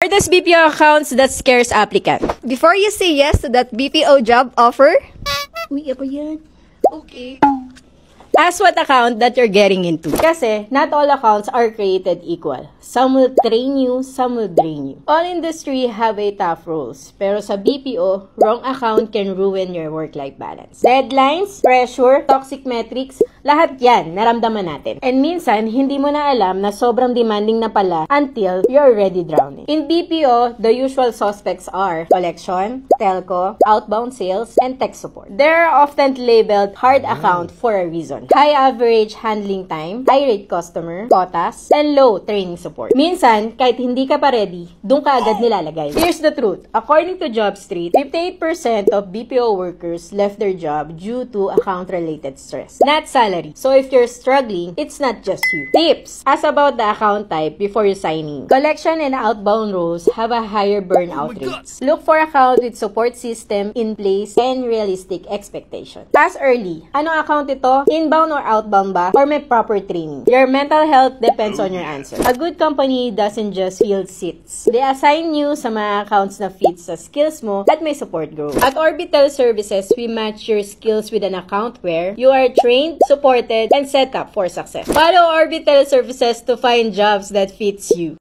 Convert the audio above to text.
Are those BPO accounts that scares applicant? Before you say yes to that BPO job offer, uy, ako yan. Okay. Ask what account that you're getting into. Kasi, not all accounts are created equal. Some will train you, some will drain you. All industry have a tough rules. Pero sa BPO, wrong account can ruin your work-life balance. Deadlines, pressure, toxic metrics, lahat yan, naramdaman natin. And minsan, hindi mo na alam na sobrang demanding na pala until you're already drowning. In BPO, the usual suspects are collection, telco, outbound sales, and tech support. They're often labeled hard account for a reason. High average handling time, high rate customer, quotas, and low training support. Minsan, kahit hindi ka pa ready, doon ka agad nilalagay. Here's the truth. According to JobStreet, 58% of BPO workers left their job due to account-related stress, not salary. So if you're struggling, it's not just you. Tips. Ask about the account type before you sign in. Collection and outbound roles have a higher burnout rates. Look for account with support system in place and realistic expectation. Ask early. Ano account ito? Inbound or outbound ba? Or may proper training? Your mental health depends on your answer. A good company doesn't just fill seats. They assign you sa mga accounts na fits sa skills mo at may support growth. At Orbital Services, we match your skills with an account where you are trained, supported, and set up for success. Follow Orbital Services to find jobs that fits you.